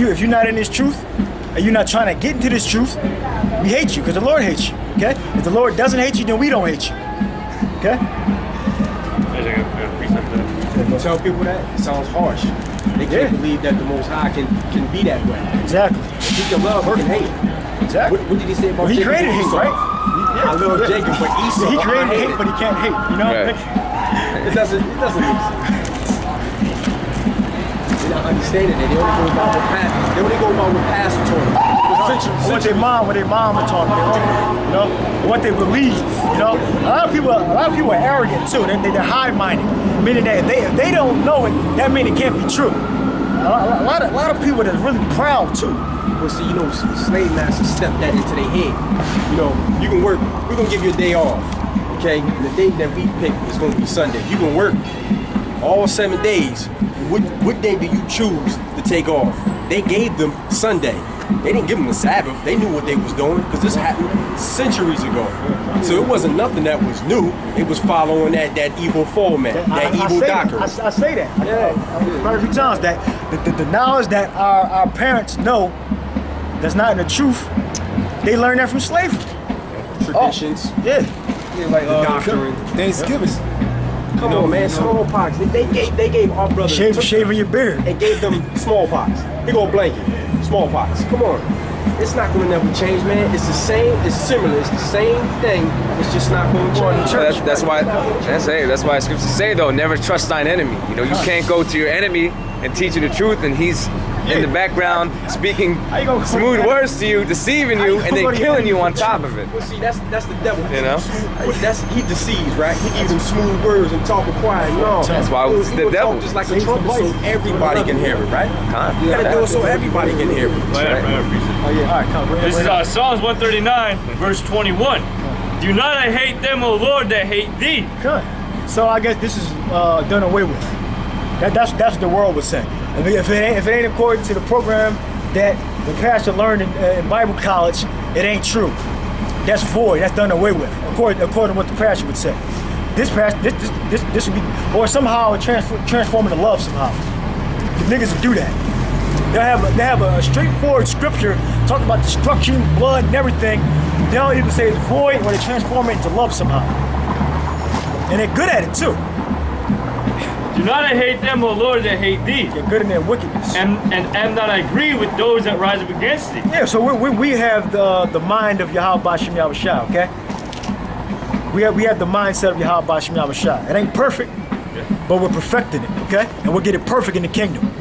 you're not in this truth, and you're not trying to get into this truth, we hate you because the Lord hates you. Okay? If the Lord doesn't hate you, then we don't hate you. Okay? You tell people that, it sounds harsh. They can't believe that the Most High can be that way. Exactly. He can love, he can hate. Exactly. What did he say about He Jacob? created hate, right? I love Jacob, but Esau. He created hate, but he can't hate. You know? Right. It doesn't make sense. They're not understanding it. They only go about what pastor told them. What their mom are talking about, you know, what they believe, you know. A lot of people are arrogant too. They're high-minded, meaning that if they don't know it, that means it can't be true. A lot of people that are really proud too. Well, see, you know, slave masters step that into their head. You know, you can work. We're gonna give you a day off, okay? And the day that we pick is gonna be Sunday. You can work all 7 days. What day do you choose to take off? They gave them Sunday. They didn't give them the Sabbath. They knew what they was doing because this happened centuries ago. So it wasn't nothing that was new. It was following that evil format, that evil doctrine. I say that. Quite a few times that the knowledge that our parents know that's not in the truth, they learned that from slavery. Traditions. Oh, yeah. Like doctrine. Thanksgiving. Come on, man. Smallpox. They gave our brothers shaving your beard and gave them smallpox. Big old blanket. Smallpox. Come on. It's not going to never change, man. It's the same. It's similar. It's the same thing. It's just not going to change. That's why scriptures say though, never trust thine enemy. You know, you can't go to your enemy and teach you the truth, and he's in the background speaking smooth words to you, deceiving you, and then killing you on top of it. Well, see, that's the devil. You know, he deceives, right? He gives them smooth words and talking quiet. No, that's why it's the devil. Just like a trumpet, so everybody can hear it, right? You gotta do it so everybody can hear it. This is Psalms 139, verse 21. Do not I hate them, O Lord, that hate thee. Good. So I guess this is done away with. That's what the world would say. If it ain't according to the program that the pastor learned in Bible college, it ain't true. That's void. That's done away with. According to what the pastor would say. This would be, or somehow transform into love somehow. The niggas would do that. They have a straightforward scripture talking about destruction, blood, and everything. They don't even say it's void, or they transform it into love somehow. And they're good at it too. Do not I hate them, O Lord, that hate thee. They're good in their wickedness. And that I agree with those that rise up against thee. Yeah, so we have the mind of Yahweh Bashem Yahushua, okay? We have the mindset of Yahweh Bashem Yahushua. It ain't perfect, but we're perfecting it, okay? And we'll get it perfect in the kingdom.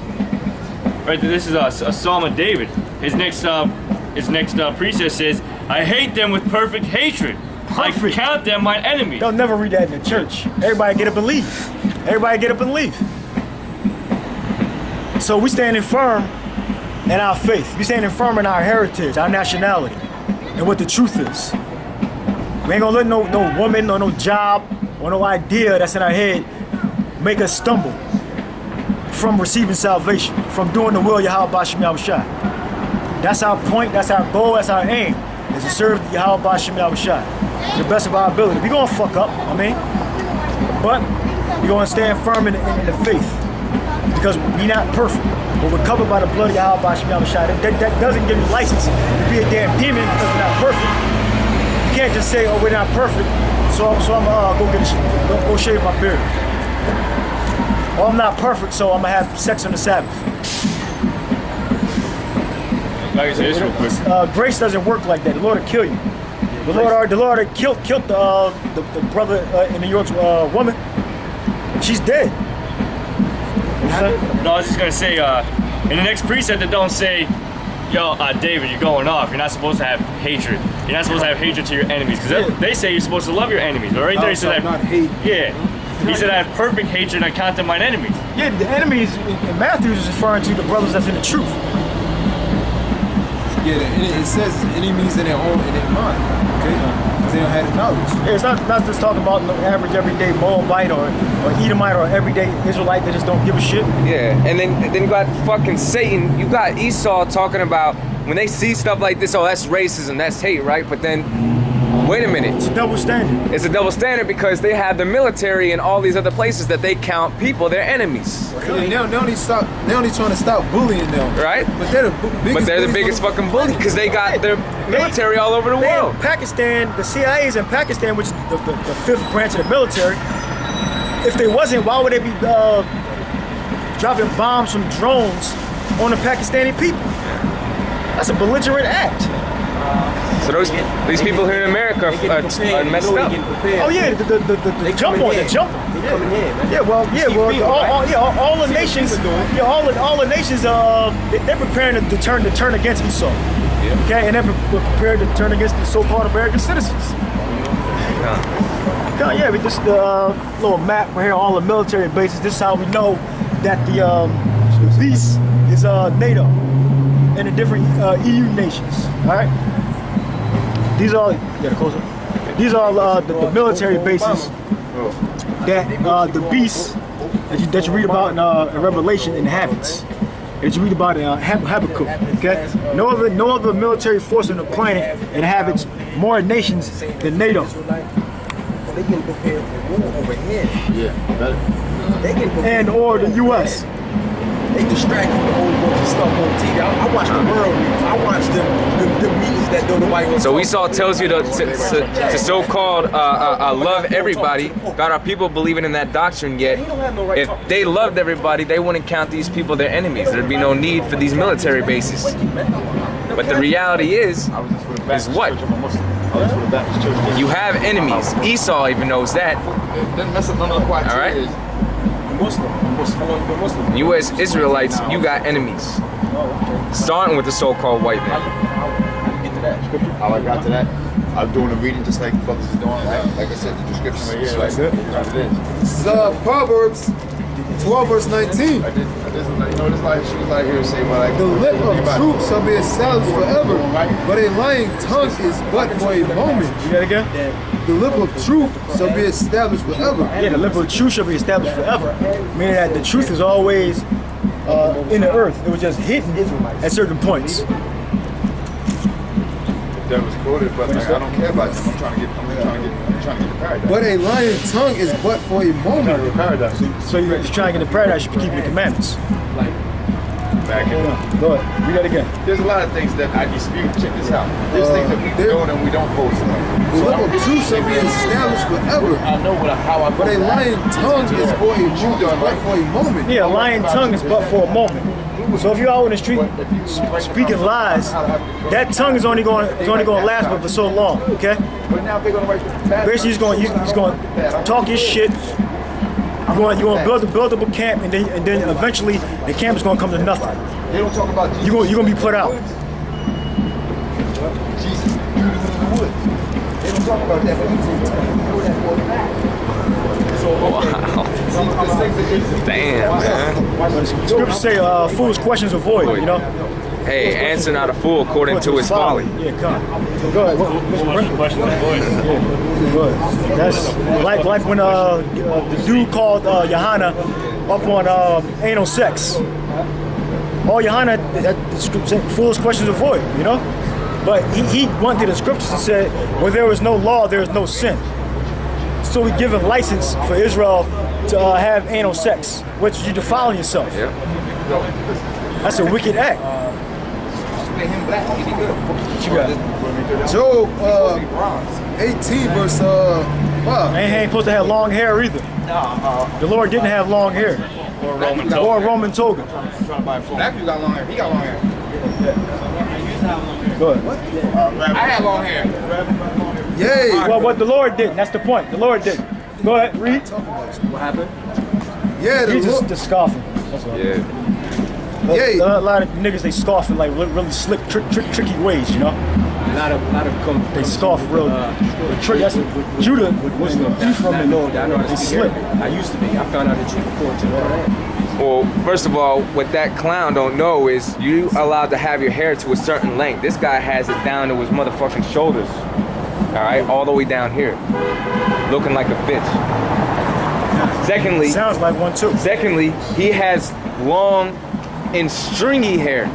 Right, this is a Psalm of David. His next precept says, I hate them with perfect hatred. Perfect. I count them my enemies. They'll never read that in the church. Everybody get up and leave. Everybody get up and leave. So we standing firm in our faith. We standing firm in our heritage, our nationality, and what the truth is. We ain't gonna let no woman or no job or no idea that's in our head make us stumble from receiving salvation, from doing the will of Yahweh Bashem Yahushua. That's our point, that's our goal, that's our aim, is to serve Yahweh Bashem Yahushua to the best of our ability. We're gonna fuck up, but we're gonna stand firm in the faith because we're not perfect, but we're covered by the blood of Yahweh Bashem Yahushua. That doesn't give you license to be a damn demon because we're not perfect. You can't just say, oh, we're not perfect, so I'm gonna go shave my beard. Or I'm not perfect, so I'm gonna have sex on the Sabbath. Grace doesn't work like that. The Lord will kill you. The Lord killed the brother in New York's woman. She's dead. No, I was just gonna say, in the next precept, that don't say, yo, David, you're going off. You're not supposed to have hatred. You're not supposed to have hatred to your enemies, because they say you're supposed to love your enemies. But right there, he said not hate. Yeah. He said, I have perfect hatred, I count them mine enemies. Yeah, the enemies in Matthew is referring to the brothers that's in the truth. Yeah, it says enemies in their mind, okay? Because they don't have the knowledge. Yeah, it's not just talking about the average everyday Moabite or Edomite or everyday Israelite that just don't give a shit. Yeah, and then you got fucking Satan. You got Esau talking about when they see stuff like this, oh, that's racism, that's hate, right? But then Wait a minute. It's a double standard. It's a double standard because they have the military in all these other places that they count people their enemies, They only trying to stop bullying them. right? But they're the biggest. Fucking bully because they got their military all over the world. Pakistan, the CIA is in Pakistan, which is the fifth branch of the military. If they wasn't, why would they be dropping bombs from drones on the Pakistani people? That's a belligerent act. So these people here in America are messed up. Oh yeah, the jump on, the jump. All the nations, all the nations, they're preparing to turn against Esau. Okay, and they're prepared to turn against the so-called American citizens. Yeah, we just little map right here, all the military bases. This is how we know that the beast is NATO and the different EU nations. All right, these are These are the military bases that the beast that you read about in Revelation inhabits. That you read about in Habakkuk. Okay, no other military force on the planet inhabits more nations than NATO. They can prepare for war over here. Yeah. They can prepare and or the U.S. They distract you with a whole bunch of stuff on TV. I watch the world news. I watch the meetings that nobody wants. So Esau tells you to so-called love everybody. Got our people believing in that doctrine. Yet, if they loved everybody, they wouldn't count these people their enemies. There'd be no need for these military bases. But the reality is what? You have enemies. Esau even knows that. All right. You as Israelites, you got enemies. Starting with the so-called white man. How I got to that, I'm doing a reading just like the brothers are doing. Like I said, the description right here. That's it. This is Proverbs 12 verse 19. I did, this like she was like here saying, well, like The lip of truth shall be established forever, but a lying tongue is but for a moment. You that again? The lip of truth shall be established forever. Yeah, the liberal truth shall be established forever. Meaning that the truth is always in the earth. It was just hidden at certain points. that was quoted, but like, I don't care about them. I'm trying to get the paradise. But a lying tongue is but for a moment. The paradise. So you're trying to get the paradise, you should be keeping the commandments. Back in. Go ahead, read that again. There's a lot of things that I dispute. Check this out. There's things that we do and we don't post. The lip of truth shall be established forever. I know how I. But a lying tongue is for a moment. But for a moment. Yeah, a lying tongue is but for a moment. So if you're out in the street speaking lies, that tongue is only going to last for so long. Okay. But now they're gonna write the Basically, he's going to talk his shit. You're going to build up a camp, and then eventually the camp is going to come to nothing. They don't talk about Jesus. You're going to be put out. Jesus, in the woods. They don't talk about that, but he's in town. You know that for a fact. So, Damn, man. Scriptures say fools' questions avoid, you know? Hey, answer not a fool according to his folly. Yeah, come on. Go ahead. What's the question of voice? Yeah, go ahead. That's like when the dude called Johanna up on anal sex. All Johanna, that script said, foolish questions avoid, you know? But he went to the scriptures and said, where there is no law, there is no sin. So we give a license for Israel to have anal sex, which you defiling yourself. Yeah. That's a wicked act. What you got? Job 18 verse 5. Ain't supposed to have long hair either. The Lord didn't have long hair. Or a Roman toga. Black people got long hair. He got long hair. Go ahead. I had long hair. Yay. Well, what the Lord didn't. That's the point. The Lord didn't. Go ahead, read. What happened? Yeah, the He's Lord. just scoffing. That's all. Yeah. Yay. A lot of niggas, they scoff in like really slick, tricky ways, you know? A lot of They scoff real tricky. That's Judah was Ephraim and I know how to they speak slip. Arabic. I used to be. I found out the truth according to the Quran. Well, first of all, what that clown don't know is you allowed to have your hair to a certain length. This guy has it down to his motherfucking shoulders. All right, all the way down here, looking like a bitch. Secondly, Sounds like one too. he has long and stringy hair.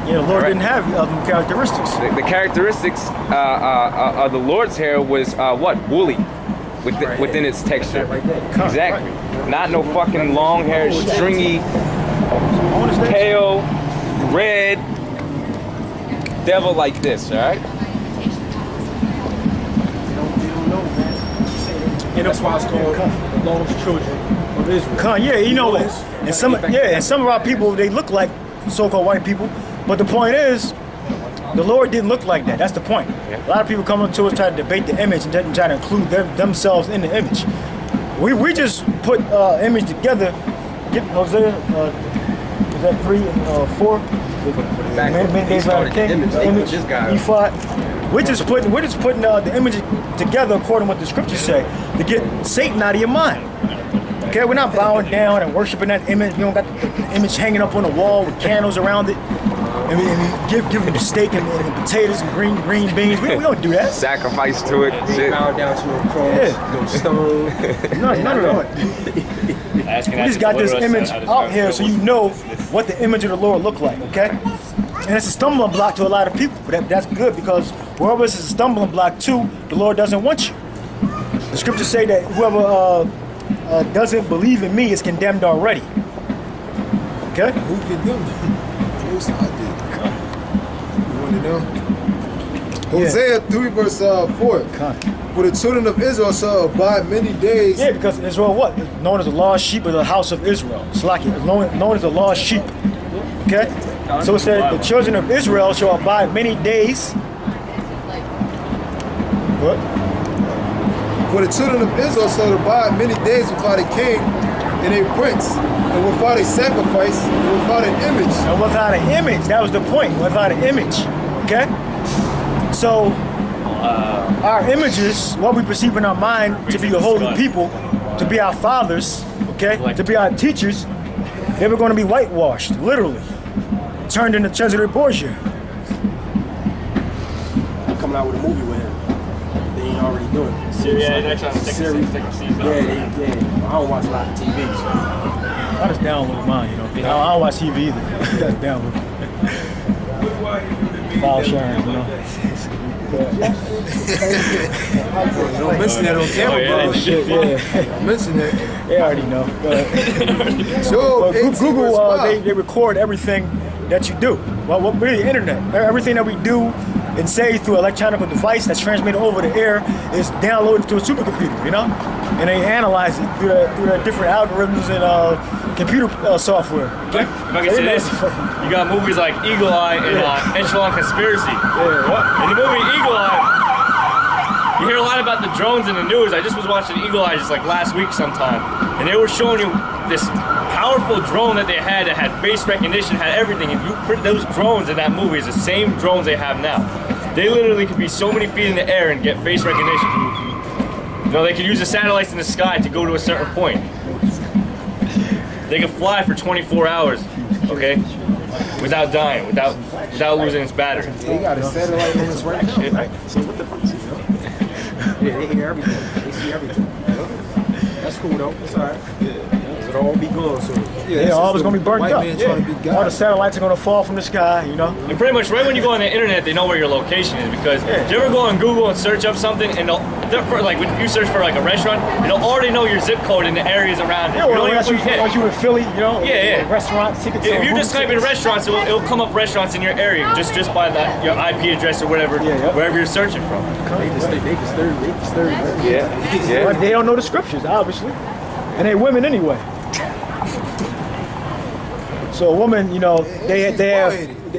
Yeah, the Lord All right. didn't have them characteristics. The characteristics of the Lord's hair was what? Woolly. Within its texture. Exactly. Not no fucking long hair, stringy, pale, red, devil like this, alright? And that's why it's called the lost children of Israel. Yeah, you know, and some of our people, they look like so-called white people, but the point is, the Lord didn't look like that. That's the point. A lot of people come up to us try to debate the image and try to include themselves in the image. We just put image together. Get Hosea, is that 3 and 4? Many days like a king, image, ephod. We're just putting the image together according to what the scriptures say to get Satan out of your mind. Okay, we're not bowing down and worshiping that image. We don't got the image hanging up on the wall with candles around it. And we give them the steak and potatoes and green beans. We don't do that. Sacrifice to it. Shit. Bow down to a cross, no stone. None of that. We just got this image out here so you know what the image of the Lord look like, okay? And it's a stumbling block to a lot of people, but that's good because whoever is a stumbling block to, the Lord doesn't want you. The scriptures say that whoever doesn't believe in me is condemned already. Okay? Who condemned him? Most I did. You want to know? Hosea 3 verse 4. For the children of Israel shall abide many days. Yeah, because Israel what? Known as the lost sheep of the house of Israel. It's like it. Known as the lost sheep. Okay? So it said the children of Israel shall abide many days. What? For the children of Israel shall abide many days without a king and a prince, and without a sacrifice, and without an image. And without an image, that was the point. Without an image. Okay? So our images, what we perceive in our mind to be the holy people, to be our fathers, okay, to be our teachers, they were going to be whitewashed, literally, turned into Cesare Borgia. They're coming out with a movie with him. They ain't already doing it. Yeah, next on the second season. Yeah. I don't watch a lot of TV. So. I just download mine, you know. I don't watch TV either. Just download. File sharing, you know. Don't mention that on camera, bro. Shit, yeah. Don't mention that. They already know. Job 18 verse Google, 5. they record everything that you do. Well, really, the internet. Everything that we do and say through an electronic device that's transmitted over the air is downloaded to a supercomputer, you know? And they analyze it through the different algorithms and computer software. If I can say this, you got movies like Eagle Eye and Echelon Conspiracy. Yeah, what? In the movie Eagle Eye, you hear a lot about the drones in the news. I just was watching Eagle Eye just like last week sometime, and they were showing you this powerful drone that they had that had face recognition, had everything. And you put those drones in that movie is the same drones they have now. They literally could be so many feet in the air and get face recognition. You know, they could use the satellites in the sky to go to a certain point. They could fly for 24 hours, okay, without dying, without losing its battery. They got a satellite on us right now, right? So what the fuck is it? Yeah, they hear everything. They see everything. That's cool though. It's alright. It'll all be gone soon. Yeah, all of it's gonna be burnt white up. man trying to be God. All the satellites are gonna fall from the sky, you know. And pretty much right when you go on the internet, they know where your location is because do you ever go on Google and search up something and like when you search for like a restaurant, they'll already know your zip code and the areas around it. Yeah, well, unless you in Philly, you know. Yeah. Restaurants, tickets. If you just type in restaurants, it'll come up restaurants in your area just by your IP address or whatever, wherever you're searching from. They disturb. Yeah. But they don't know the scriptures, obviously, and they women anyway. So a woman, you know, they have,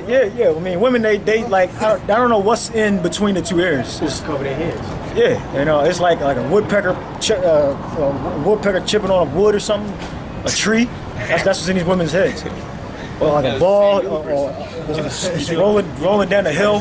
yeah. I mean, women, they like, I don't know what's in between the two ears. It's, Cover their heads. yeah, you know, it's like a woodpecker chipping on a wood or something, a tree. That's what's in these women's heads. Or like a ball, or rolling down the hill.